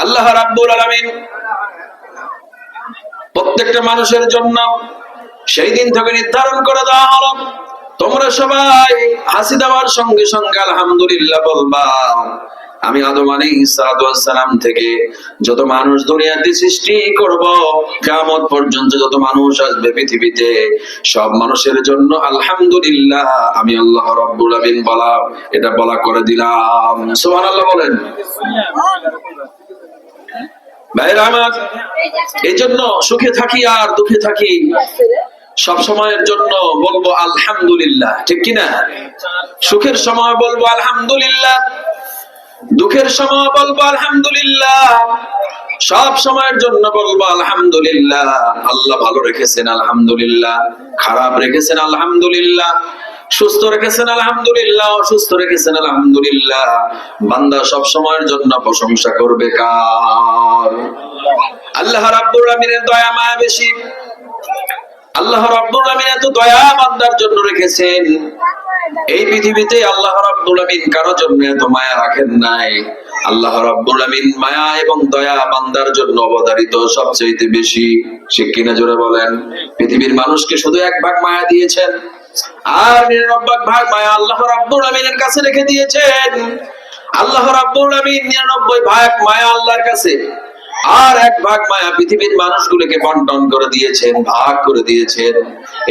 আল্লাহ রাব্বুল আলামিন প্রত্যেকটা মানুষের জন্য সেই দিন থেকে নির্ধারণ করে দেওয়া হলো, তোমরা সবাই হাসি দেওয়ার সঙ্গে সঙ্গে আলহামদুলিল্লাহ বলবা। আমি আদম আলাইহিস সালাম থেকে যত মানুষ দুনিয়াতে সৃষ্টি করব, কিয়ামত পর্যন্ত যত মানুষ আসবে পৃথিবীতে, সব মানুষের জন্য আলহামদুলিল্লাহ আমি আল্লাহ রাব্বুল আলামিন এটা বলা করে দিলাম। সুবহানাল্লাহ বলেন। ভাইরা আমার, এই জন্য সুখে থাকি আর দুঃখে থাকি সব সময়ের জন্য বলবো আলহামদুলিল্লাহ, ঠিক কিনা? সুখের সময় বলবো আলহামদুলিল্লাহ, দুঃখের সময় বলবো আলহামদুলিল্লাহ, সব সময়ের জন্য বলবো আলহামদুলিল্লাহ। আল্লাহ ভালো রেখেছেন আলহামদুলিল্লাহ, খারাপ রেখেছেন আলহামদুলিল্লাহ, সুস্থ রেখেছেন আলহামদুলিল্লাহ, অসুস্থ রেখেছেন আলহামদুলিল্লাহ। বান্দা সব সময়ের জন্য প্রশংসা করবে কার? আল্লাহ রাব্বুল আলামিনের দয়া মায়া বেশি। আল্লাহ রাব্বুল আলামিন এত দয়া বান্দার জন্য রেখেছেন, এই পৃথিবীতে আল্লাহ রাব্বুল আলামিন কারো জন্য এত মায়া রাখেন নাই। আল্লাহ রাব্বুল আলামিন মায়া এবং দয়া বান্দার জন্য অবধারিত সবচেয়ে বেশি, ঠিক কিনা জোরে বলেন? পৃথিবীর মানুষকে শুধু এক ভাগ মায়া দিয়েছেন, আর 99 ভাগ মায়া আল্লাহ রাব্বুল আলামিনের কাছে রেখে দিয়েছেন। আল্লাহ রাব্বুল আলামিন 99 ভাগ মায়া আল্লাহর কাছে, আর 1 ভাগ মায়া পৃথিবীর মানুষগুলোকে বন্টন করে দিয়েছেন, ভাগ করে দিয়েছেন।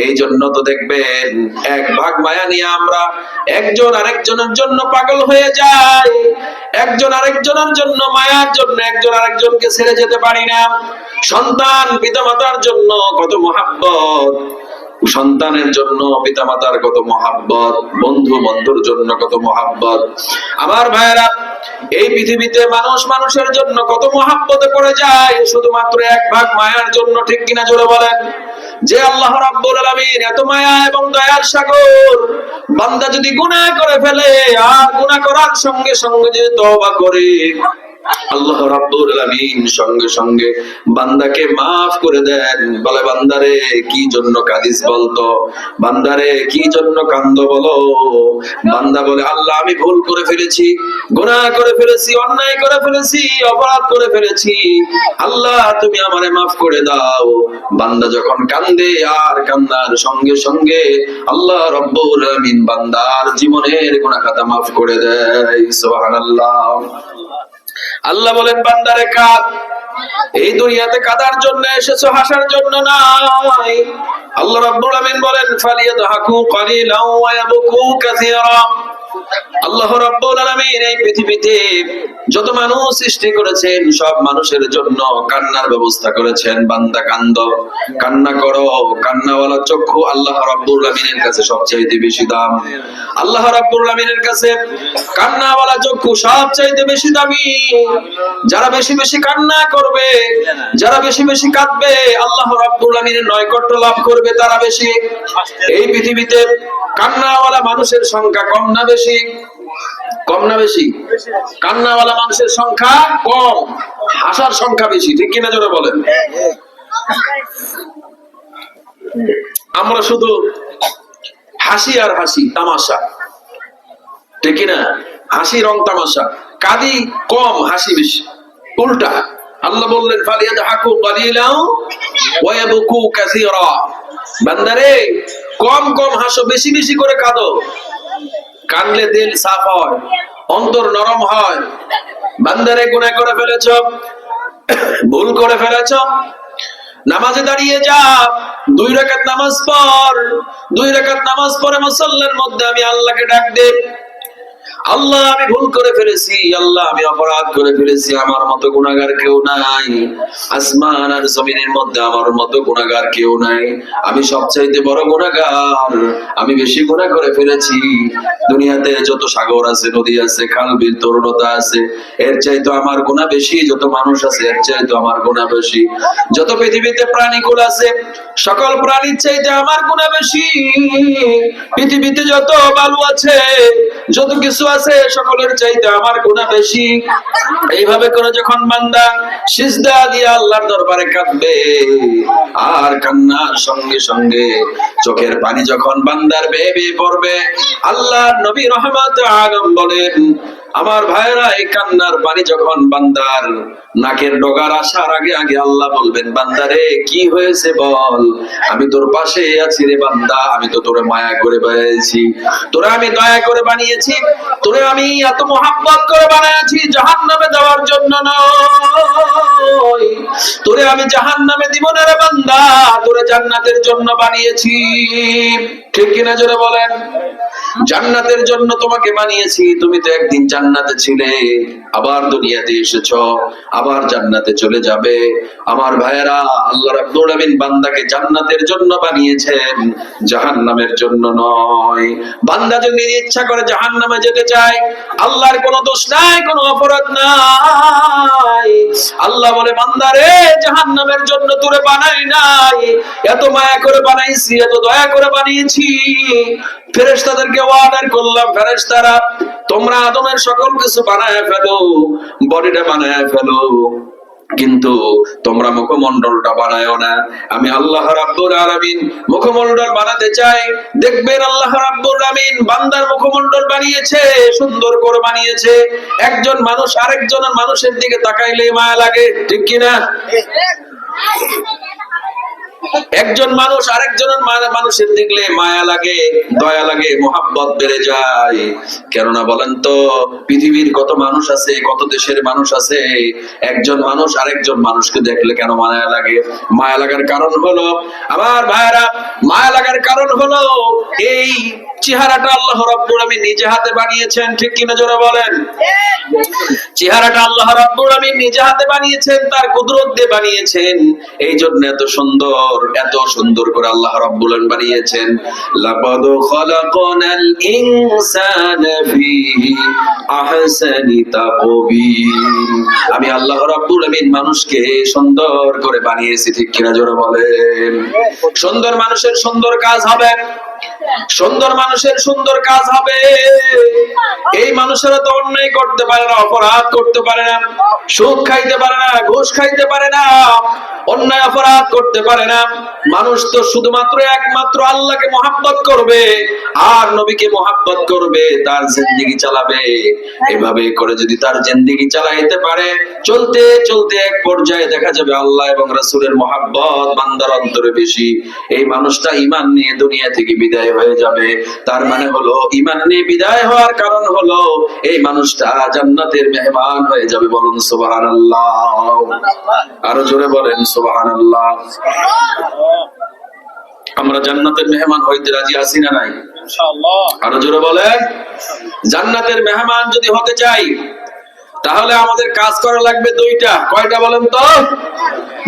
এই জন্য তো দেখবেন 1 ভাগ মায়া নিয়ে আমরা একজন আরেকজনের জন্য পাগল হয়ে যাই, একজন আরেকজনের জন্য মায়ার জন্য একজন আরেকজনকে ছেড়ে যেতে পারি না। সন্তান পিতামাতার জন্য কত মহাব্বত, সন্তানের জন্য পিতামাতার কত মহাব্বত, বন্ধু বন্ধুর জন্য কত মহাব্বত। আমার ভাইয়েরা, এই পৃথিবীতে মানুষ মানুষের জন্য কত মহাব্বতে পড়ে যায় শুধুমাত্র 1 ভাগ মায়ার জন্য, ঠিক কিনা জোরে বলেন? যে আল্লাহ রাব্বুল আলামিন এত মায়া এবং দয়ার সাগর, বান্দা যদি গুনাহ করে ফেলে আর গুনাহ করার সঙ্গে সঙ্গে যদি তওবা করে, আল্লাহ রাব্বুল আলামিন সঙ্গে সঙ্গে বান্দাকে maaf করে দেন। বলে, বান্দারে কি জন্য কাঁদিস বলতো, বান্দারে কি জন্য কান্দো বলো। বান্দা বলে, আল্লাহ আমি ভুল করে ফেলেছি, গুনাহ করে ফেলেছি, অন্যায় করে ফেলেছি, অপরাধ করে ফেলেছি, আল্লাহ তুমি আমারে maaf করে দাও। বান্দা যখন কান্দে আর কান্নার সঙ্গে সঙ্গে আল্লাহ রাব্বুল আলামিন বান্দার জীবনের গুনাহ খাতা maaf করে দেয়। সুবহানাল্লাহ। আল্লাহ বলেন, বান্দারে কাঁদ, এই দুনিয়াতে কাঁদার জন্য এসেছো, হাসার জন্য নয়। আল্লাহ রাব্বুল আলামিন বলেন, ফালিয়াদহাকু কালিলান ওয়া ইয়াবকু কাসীরা। আল্লাহ রাব্বুল আলামিন এই পৃথিবীতে যত মানুষ সৃষ্টি করেছেন সব মানুষের জন্য কান্নার ব্যবস্থা করেছেন। বান্দা কান্দো, কান্না করো, কান্নাওয়ালা চক্ষু আল্লাহ রাব্বুল আলামিনের কাছে সবচাইতে বেশি দাম। আল্লাহ রাব্বুল আলামিনের কাছে কান্নাওয়ালা চক্ষু সবচাইতে বেশি দামি। যারা বেশি বেশি কান্না করবে, যারা বেশি বেশি কাঁদবে, আল্লাহ রাব্বুল আলামিনের নৈকট্য লাভ করবে তারা বেশি। এই পৃথিবীতে কান্নাওয়ালা মানুষের সংখ্যা কম না বেশি? কম না বেশি? কান্নাওয়ালা মানুষের সংখ্যা কম, হাসার সংখ্যা বেশি, ঠিক কিনা জোরে বলেন? আমরা শুধু হাসি আর হাসি, তামাশা, ঠিক কিনা? হাসি রং তামাশা, কাঁদি কম, হাসি বেশি, উল্টা। আল্লাহ বললেন, ফালিয়াদহাকু কালিলান ওয়া ইয়াবকু কাসীরা। বান্দারে কম কম হাসো, বেশি বেশি করে কাঁদো। কাঁদলে দিল সাফ হয়, অন্তর নরম হয়। বান্দারে গুনাহ করে ফেলেছ, ভুল করে ফেলেছ, নামাজে দাঁড়িয়ে যা, 2 রাকাত নামাজ পড়, 2 রাকাত নামাজ পড়ে মুসাল্লার মধ্যে আমি আল্লাহকে ডাক দে, আল্লাহ আমি ভুল করে ফেলেছি, আল্লাহ আমি অপরাধ করে ফেলেছি, আমার মতো গুনাহগার কেউ নাই, আসমান আর জমিনের মধ্যে আমার মতো গুনাহগার কেউ নাই, আমি সবচাইতে বড় গুনাহগার, আমি বেশি গুনাহ করে ফেলেছি। দুনিয়াতে যত সাগর আছে, নদী আছে, খাল বিল তরুণতা আছে, এর চাইতে আমার গুনাহ বেশি। যত মানুষ আছে এর চাইতে আমার গুনাহ বেশি। যত পৃথিবীতে প্রাণীকুল আছে, সকল প্রাণীর চাইতে আমার গুনাহ বেশি। পৃথিবীতে যত বালু আছে, যত কিছু আছে, সকলের চাইতে আমার গুনাহ বেশি। এইভাবে করে যখন বান্দা সিজদা দিয়ে আল্লাহর দরবারে কাঁদবে, আর কান্নার সঙ্গে সঙ্গে চোখের পানি যখন বান্দার বেয়ে বেয়ে পড়বে, আল্লাহর নবী রহমত আলম বলেন, আমার ভাইরা, এই কান্নার পানি যখন বান্দার নাকের ডগার আসার আগে আগে আল্লাহ বলবেন, বান্দারে কি হয়েছে বল, আমি তোর পাশে আছি রে বান্দা, আমি তো তোরে মায়া করে বানিয়েছি, তোরে আমি দয়া করে বানিয়েছি, তোরে আমি এত মোহাব্বত করে বানিয়েছি জাহান্নামে দেওয়ার জন্য নয়, তোরে আমি জাহান্নামে দিব না রে বান্দা, তোরে জান্নাতের জন্য বানিয়েছি। ঠিক কিনা জোরে বলেন? জান্নাতের জন্য তোমাকে বানিয়েছি, তুমি তো একদিন জান্নাতে ছিলে, আবার দুনিয়াতে এসেছো, আবার জান্নাতে চলে যাবে। আমার ভাইয়েরা, আল্লাহ রাব্বুল আলামিন বান্দাকে জান্নাতের জন্য বানিয়েছেন, জাহান্নামের জন্য নয়। বান্দা যদি ইচ্ছা করে জাহান্নামে যেতে চায়, আল্লাহর কোনো দোষ নাই, কোনো অপরাধ নাই। আল্লাহ বলে, বান্দারে জাহান্নামের জন্য তোরে বানাই নাই, এত মায়া করে বানাইছি, এত দয়া করে বানিয়েছি। ফেরেশতাদেরকে অর্ডার করলাম, ফেরেশতারা তোমরা আদমের সকল কিছু বানায় ফেলো, বডিটা বানায় ফেলো, কিন্তু তোমরা মুখমণ্ডলটা বানায়ো না। আমি আল্লাহ রাব্বুল আলামিন মুখমণ্ডল বানাতে চাই। দেখবেন আল্লাহ রাব্বুল আলামিন বান্দার মুখমণ্ডল বানিয়েছে, সুন্দর করে বানিয়েছে। একজন মানুষ আরেকজন মানুষের দিকে তাকাইলে মায়া লাগে, ঠিক কিনা? একজন মানুষ আরেকজনের মানুষের দেখলে মায়া লাগে, দয়া লাগে, মোহাব্বত বেড়ে যায়। কেননা বলেন তো, পৃথিবীর কত মানুষ আছে, কত দেশের মানুষ আছে, একজন মানুষ আরেকজন মানুষকে দেখলে কেন মায়া লাগে? মায়া লাগার কারণ হলো, আমার ভাইয়েরা, মায়া লাগার কারণ হলো এই চেহারাটা আল্লাহ রাব্বুল আলামিন নিজে হাতে বানিয়েছেন, ঠিক কিনা জোরে বলেন? চেহারাটা আল্লাহ রাব্বুল আলামিন নিজে হাতে বানিয়েছেন, তার কুদরত দিয়ে বানিয়েছেন। এই জন্য এত সুন্দর করে আল্লাহ রাব্বুল আলামিন বানিয়েছেন। লাকাদ খালাকনাল ইনসানা ফি আহসানি তাকবীর। আমি আল্লাহ রাব্বুল আলামিন মানুষকে সুন্দর করে বানিয়েছি, ঠিক কিনা জোরে বলেন? সুন্দর মানুষের সুন্দর কাজ হবে, সুন্দর মানুষের সুন্দর কাজ হবে। এই মানুষেরা তো অন্যায় করতে পারে না, অপরাধ করতে পারে না, সুদ খাইতে পারে না, ঘুষ খাইতে পারে না, অন্যায় অপরাধ করতে পারে না। মানুষ তো শুধুমাত্র একমাত্র আল্লাহকে মহাব্বত করবে আর নবীকে মহাব্বত করবে, তার জিন্দেগি চালাবে। এভাবে করে যদি তার জিন্দেগি চালাইতে পারে, চলতে চলতে এক পর্যায়ে দেখা যাবে আল্লাহ এবং রাসূলের মহাব্বত বান্দার অন্তরে বেশি। এই মানুষটা ঈমান নিয়ে দুনিয়া থেকে বিদায় হয়ে যাবে। তার মানে হলো, ঈমান নিয়ে বিদায় হওয়ার কারণ হলো এই মানুষটা জান্নাতের মেহমান হয়ে যাবে। বলুন সুবহানাল্লাহ, আরো জোরে বলেন সুবহানাল্লাহ। আমরা জান্নাতের মেহমান হইতে রাজি আছি না নাই? ইনশাআল্লাহ, আরো জোরে বলেন। জান্নাতের মেহমান যদি হতে চাই, তাহলে আমাদের কাজ করা লাগবে দুইটা। কয়টা বলেন তো?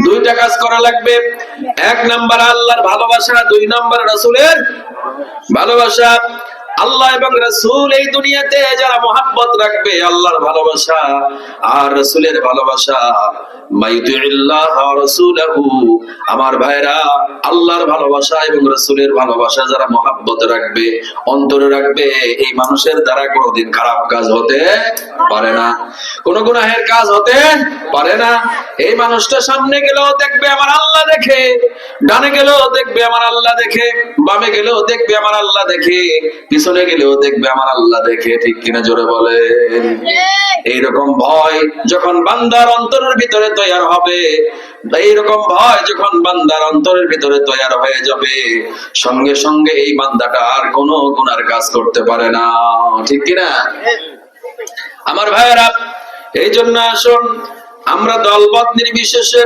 দুইটা কাজ করা লাগবে। এক নাম্বার আল্লাহর ভালোবাসা, দুই নাম্বার রাসূলের ভালোবাসা। আল্লাহ এবং রাসূল এই দুনিয়াতে যারা মহব্বত রাখবে, আল্লাহর ভালোবাসা আর রাসূলের ভালোবাসা, মাইয়ুতিল্লাহ ওয়া রাসূলহু, আমার ভাইরা, আল্লাহর ভালোবাসা এবং রাসূলের ভালোবাসা যারা মহব্বত রাখবে, অন্তরে রাখবে, এই মানুষের দ্বারা কোনোদিন খারাপ কাজ হতে পারে না, কোনো গুনাহের কাজ হতে পারে না। এই মানুষটা সামনে গেলেও দেখবে আমার আল্লাহ দেখে, ডানে গেলেও দেখবে আমার আল্লাহ দেখে, বামে গেলেও দেখবে আমার আল্লাহ দেখে, পিছনে গেলেও দেখবে আমার আল্লাহ দেখে, ঠিক কিনা জোরে বলেন? এইরকম ভয় যখন বান্দার অন্তরের ভিতরে তৈয়ার হবে, এইরকম ভয় যখন বান্দার অন্তরের ভিতরে তৈয়ার হয়ে যাবে, সঙ্গে সঙ্গে এই বান্দাটা আর কোনো গুনার কাজ করতে পারে না, ঠিক কিনা? আমার ভাইয়েরা, এই জন্য আসুন আমরা দলবত নির্বিশেষে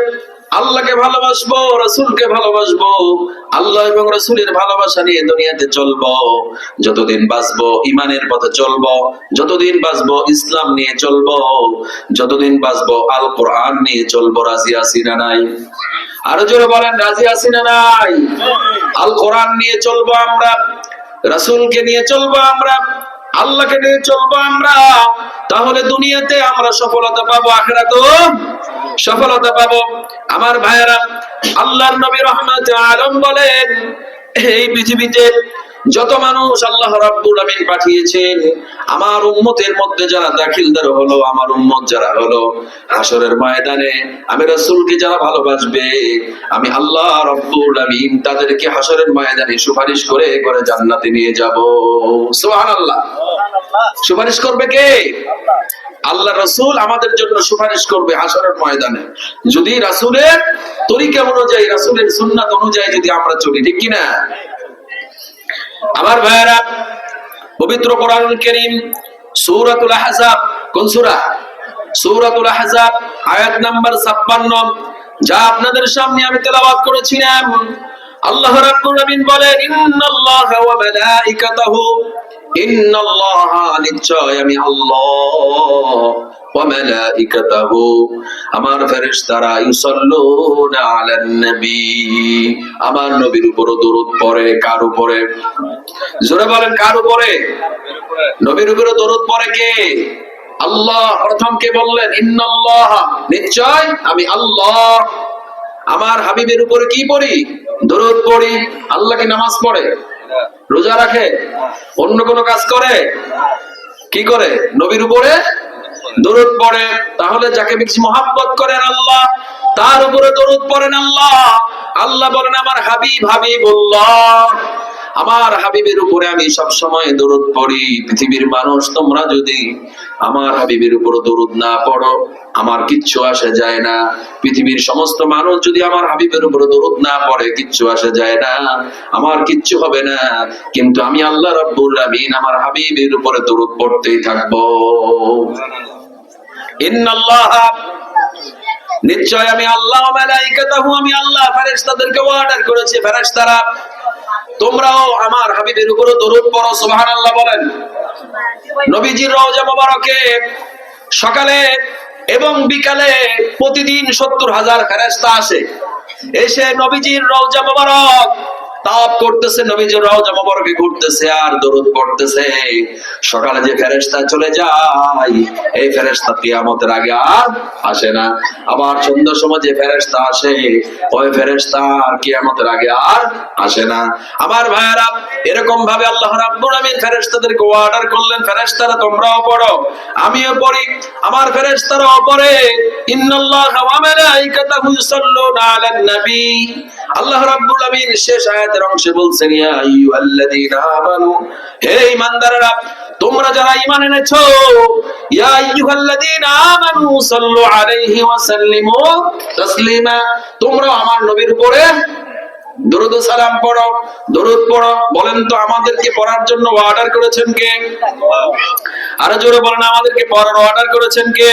আল্লাহকে ভালোবাসবো, রাসূলকে ভালোবাসবো, আল্লাহ এবং রাসূলের ভালোবাসা নিয়ে দুনিয়াতে চলবো। যতদিন বাঁচবো ঈমানের পথে চলবো, যতদিন বাঁচবো ইসলাম নিয়ে চলবো, যতদিন বাঁচবো আল কোরআন নিয়ে চলবো। রাজি আছি না নাই? আরো জোরে বলেন, রাজি আছি না নাই? আল কোরআন নিয়ে চলবো আমরা, রাসূলকে নিয়ে চলবো আমরা, আল্লাহকে নিয়ে চলবো আমরা। তাহলে দুনিয়াতে আমরা সফলতা পাবো, আখিরাতেও সফলতা পাবো। আমার ভাইয়েরা, আল্লাহর নবী রাহমাতুল আলামিন বলেন, এই পৃথিবীতে যত মানুষ আল্লাহ রাব্বুল আমিন পাঠিয়েছেন, আমার উম্মতের মধ্যে যারা দাখিলদার হলো, আমার উম্মত যারা হলো, হাসরের ময়দানে আমি রাসূলকে যারা ভালোবাসবে, আমি আল্লাহ রাব্বুল আমিন তাদেরকে হাসরের ময়দানে সুপারিশ করে করে জান্নাতে নিয়ে যাব। সুবহানাল্লাহ। সুপারিশ করবে কে? আল্লাহ রাসূল আমাদের জন্য সুপারিশ করবে হাশরের ময়দানে, যদি রাসূলের তরিকা অনুযায়ী, রাসূলের সুন্নাত অনুযায়ী যদি আমরা চলি, ঠিক কিনা? আমার ভাইরা, পবিত্র কোরআনুল কারীম সূরাতুল আহজাব, কোন সূরা? সূরাতুল আহজাব আয়াত নাম্বার 56, যা আপনাদের সামনে আমি তেলাওয়াত করেছিলাম। আল্লাহ রাব্বুল আলামিন বলেন, ইন্নাল্লাহা ওয়া মালাইকাতাহু, ইন্নাল্লাহা, নিশ্চয় আমি আল্লাহ, ওয়া মালাইকাতাহু, আমার ফেরেশতারা, ইউসাল্লুনা আলান নবী, আমার নবীর উপর দরুদ পড়ে। কার উপরে? জোরে বলেন, কার উপরে? নবীর উপরে দরুদ পড়ে কে? আল্লাহ। প্রথম কে বললেন? ইন্নাল্লাহ, নিশ্চয় আমি আল্লাহ আমার হাবিবের উপরে কি পড়ি? দরুদ পড়ি। আল্লাহ কি নামাজ পড়ে, রোজা রাখে, অন্য কোনো কাজ করে? কি করে? নবীর উপরে দরুদ পড়ে। তাহলে যাকে বেশি মহব্বত করেন আল্লাহ, তার উপরে দরুদ পড়েন আল্লাহ। আল্লাহ বলেন, আমার হাবিব, হাবিবুল্লাহ, আমার হাবিবের উপরে আমি সব সময় দরুদ পড়ি। পৃথিবীর মানুষ তোমরা যদি আমার হাবিবের উপর দরুদ না পড়ো, আমার কিচ্ছু আসে যায় না। পৃথিবীর সমস্ত মানুষ যদি আমার হাবিবের উপর দরুদ না পড়ে, কিচ্ছু আসে যায় না, আমার কিচ্ছু হবে না। কিন্তু আমি আল্লাহ রাব্বুল আমিন আমার হাবিবের উপরে দরুদ পড়তেই থাকবো। ইন্নাল্লাহা, নিশ্চয় আমি আল্লাহ, মালাইকাতাহু, আমি আল্লাহ ফেরেশতাদেরকে অর্ডার করেছি, ফেরেশতারা তোমরাও আমার হাবিবের উপরে দরুদ পড়ো। সুবহানাল্লাহ বলেন। নবীজির রওজা মোবারকে সকালে এবং বিকালে প্রতিদিন 70,000 ফেরেশতা আসে, এসে নবীজির রওজা মোবারক তাওয়াফ করতেছে, নবীজির রওজা মোবারকে ঘুরতেছে আর দরুদ পড়তেছে। সকালে যে ফেরেশতা চলে যায়, এই ফেরেশতা কিয়ামতের আগে আর আসে না। আবার সন্ধ্যার সময় যে ফেরেশতা আসে, ওই ফেরেশতা আর কিয়ামতের আগে আর আসে না। আমার ভাইয়েরা, এরকম ভাবে আল্লাহ রাব্বুল আমিন ফেরেশতাদেরকে অর্ডার করলেন, ফেরেশতারা তোমরাও পড়ো, আমিও পড়ি, আমার ফেরেশতারাও পড়ে। ইন্নাল্লাহা ওয়া মালাইকাতাহু ইউসাল্লুনা আলান নবী। আল্লাহ রাব্বুল আমিন শেষ আয়াতের অংশে বলছেন, ইয়া আইয়ুহাল্লাযীনা আমানু, হে ঈমানদাররা, তোমরা যারা ঈমান এনেছো, ইয়া আইয়ুহাল্লাযীনা আমানু সাল্লু আলাইহি ওয়া সাল্লিমু তাসলিমা, তোমরা আমার নবীর উপরে দরুদ ও সালাম পড়ো, দরুদ পড়ো। বলেন তো, আমাদেরকে পড়ার জন্য অর্ডার করেছেন কে? আরো জোরে বলেন, আমাদেরকে পড়ার অর্ডার করেছেন কে?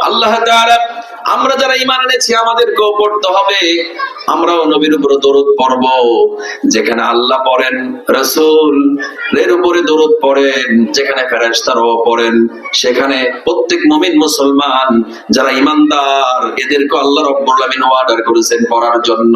আল্লাহ তাআলা। আমরা যারা ঈমান এনেছি আমাদেরকেও পড়তে হবে, আমরাও নবীর উপরে দরুদ পড়ব। যেখানে আল্লাহ পড়েন, রাসূল এর উপরে দরুদ পড়েন, যেখানে ফেরেশতারাও পড়েন, সেখানে প্রত্যেক মুমিন মুসলমান যারা ঈমানদার, এদেরকে আল্লাহ রাব্বুল আমিন অর্ডার করেছেন পড়ার জন্য।